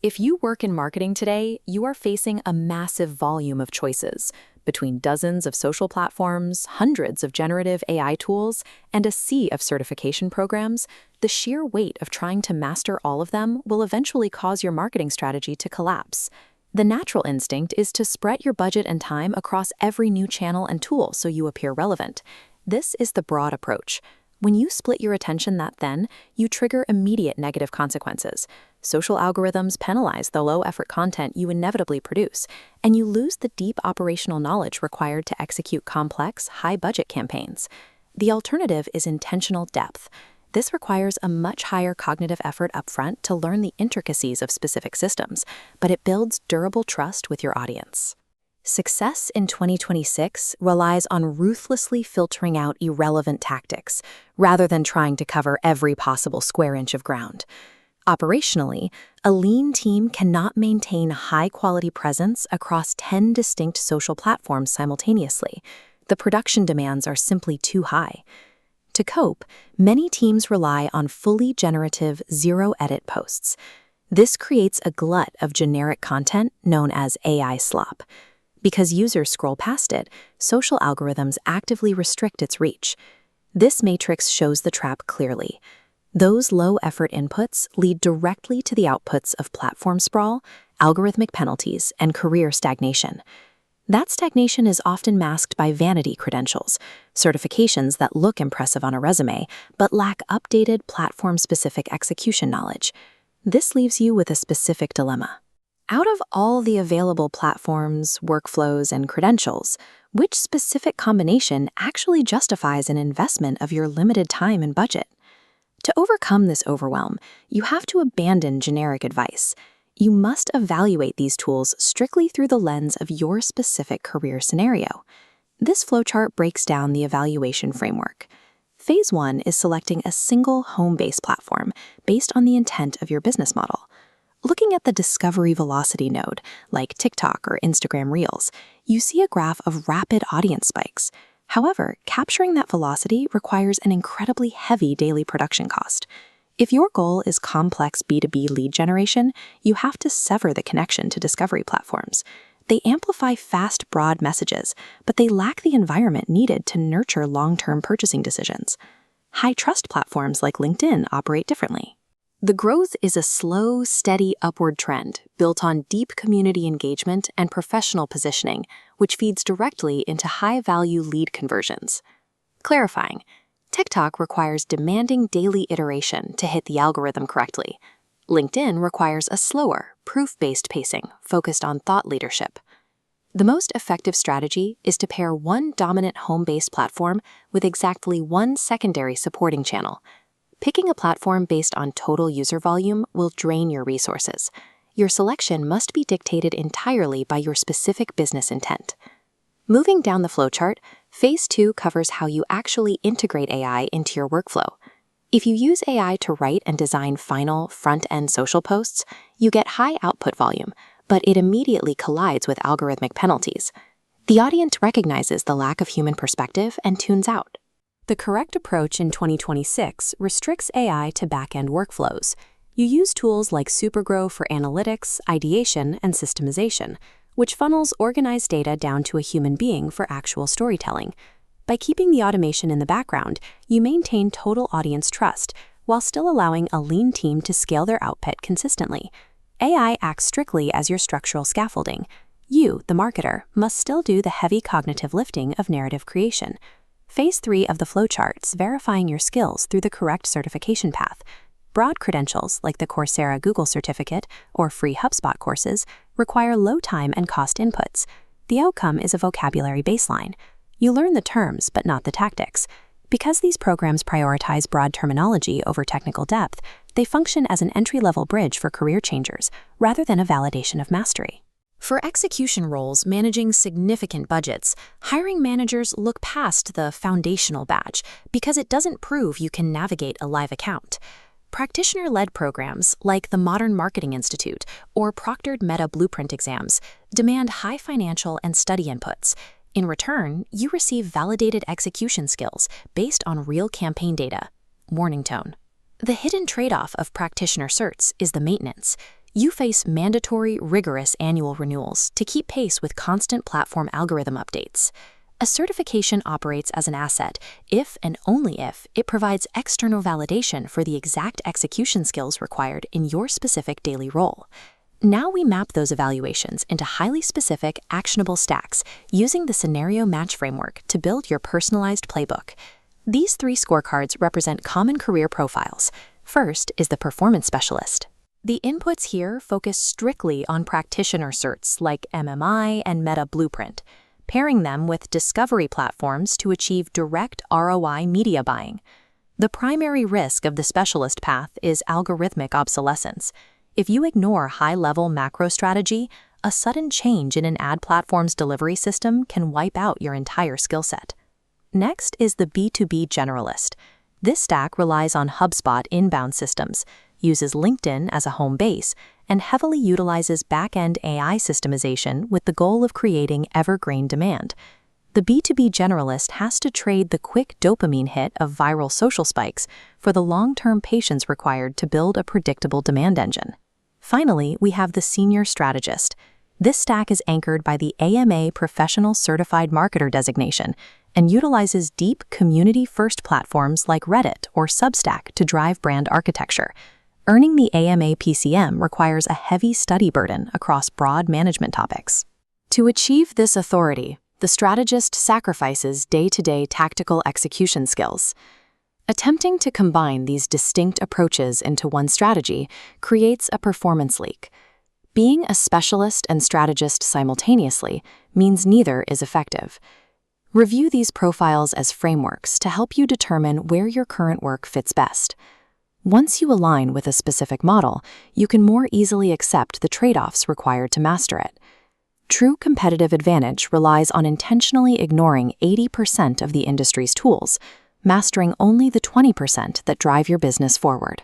If you work in marketing today, you are facing a massive volume of choices. Between dozens of social platforms, hundreds of generative AI tools, and a sea of certification programs, the sheer weight of trying to master all of them will eventually cause your marketing strategy to collapse. The natural instinct is to spread your budget and time across every new channel and tool so you appear relevant. This is the broad approach. When you split your attention that thin, you trigger immediate negative consequences. Social algorithms penalize the low-effort content you inevitably produce, and you lose the deep operational knowledge required to execute complex, high-budget campaigns. The alternative is intentional depth. This requires a much higher cognitive effort upfront to learn the intricacies of specific systems, but it builds durable trust with your audience. Success in 2026 relies on ruthlessly filtering out irrelevant tactics, rather than trying to cover every possible square inch of ground. Operationally, a lean team cannot maintain high-quality presence across 10 distinct social platforms simultaneously. The production demands are simply too high. To cope, many teams rely on fully generative, zero-edit posts. This creates a glut of generic content known as AI slop. Because users scroll past it, social algorithms actively restrict its reach. This matrix shows the trap clearly. Those low-effort inputs lead directly to the outputs of platform sprawl, algorithmic penalties, and career stagnation. That stagnation is often masked by vanity credentials, certifications that look impressive on a resume, but lack updated platform-specific execution knowledge. This leaves you with a specific dilemma. Out of all the available platforms, workflows, and credentials, which specific combination actually justifies an investment of your limited time and budget? To overcome this overwhelm, you have to abandon generic advice. You must evaluate these tools strictly through the lens of your specific career scenario. This flowchart breaks down the evaluation framework. Phase 1 is selecting a single home-based platform based on the intent of your business model. Looking at the discovery velocity node, like TikTok or Instagram Reels, you see a graph of rapid audience spikes. However, capturing that velocity requires an incredibly heavy daily production cost. If your goal is complex B2B lead generation, you have to sever the connection to discovery platforms. They amplify fast, broad messages, but they lack the environment needed to nurture long-term purchasing decisions. High-trust platforms like LinkedIn operate differently. The growth is a slow, steady upward trend built on deep community engagement and professional positioning, which feeds directly into high-value lead conversions. Clarifying, TikTok requires demanding daily iteration to hit the algorithm correctly. LinkedIn requires a slower, proof-based pacing focused on thought leadership. The most effective strategy is to pair one dominant home-based platform with exactly one secondary supporting channel. Picking a platform based on total user volume will drain your resources. Your selection must be dictated entirely by your specific business intent. Moving down the flowchart, Phase 2 covers how you actually integrate AI into your workflow. If you use AI to write and design final, front-end social posts, you get high output volume, but it immediately collides with algorithmic penalties. The audience recognizes the lack of human perspective and tunes out. The correct approach in 2026 restricts AI to back-end workflows. You use tools like Supergrow for analytics, ideation, and systemization, which funnels organized data down to a human being for actual storytelling. By keeping the automation in the background, you maintain total audience trust, while still allowing a lean team to scale their output consistently. AI acts strictly as your structural scaffolding. You, the marketer, must still do the heavy cognitive lifting of narrative creation. Phase 3 of the flowcharts verifying your skills through the correct certification path. Broad credentials, like the Coursera Google certificate or free HubSpot courses, require low time and cost inputs. The outcome is a vocabulary baseline. You learn the terms, but not the tactics. Because these programs prioritize broad terminology over technical depth, they function as an entry-level bridge for career changers, rather than a validation of mastery. For execution roles managing significant budgets, hiring managers look past the foundational badge because it doesn't prove you can navigate a live account. Practitioner-led programs like the Modern Marketing Institute or proctored Meta Blueprint exams demand high financial and study inputs. In return, you receive validated execution skills based on real campaign data. Warning tone. The hidden trade-off of practitioner certs is the maintenance. You face mandatory, rigorous annual renewals to keep pace with constant platform algorithm updates. A certification operates as an asset if and only if it provides external validation for the exact execution skills required in your specific daily role. Now we map those evaluations into highly specific, actionable stacks using the scenario match framework to build your personalized playbook. These 3 scorecards represent common career profiles. First is the performance specialist. The inputs here focus strictly on practitioner certs like MMI and Meta Blueprint, pairing them with discovery platforms to achieve direct ROI media buying. The primary risk of the specialist path is algorithmic obsolescence. If you ignore high-level macro strategy, a sudden change in an ad platform's delivery system can wipe out your entire skill set. Next is the B2B generalist. This stack relies on HubSpot inbound systems, uses LinkedIn as a home base, and heavily utilizes back-end AI systemization with the goal of creating evergreen demand. The B2B generalist has to trade the quick dopamine hit of viral social spikes for the long-term patience required to build a predictable demand engine. Finally, we have the senior strategist. This stack is anchored by the AMA Professional Certified Marketer designation and utilizes deep community-first platforms like Reddit or Substack to drive brand architecture. Earning the AMA PCM requires a heavy study burden across broad management topics. To achieve this authority, the strategist sacrifices day-to-day tactical execution skills. Attempting to combine these distinct approaches into one strategy creates a performance leak. Being a specialist and strategist simultaneously means neither is effective. Review these profiles as frameworks to help you determine where your current work fits best. Once you align with a specific model, you can more easily accept the trade-offs required to master it. True competitive advantage relies on intentionally ignoring 80% of the industry's tools, mastering only the 20% that drive your business forward.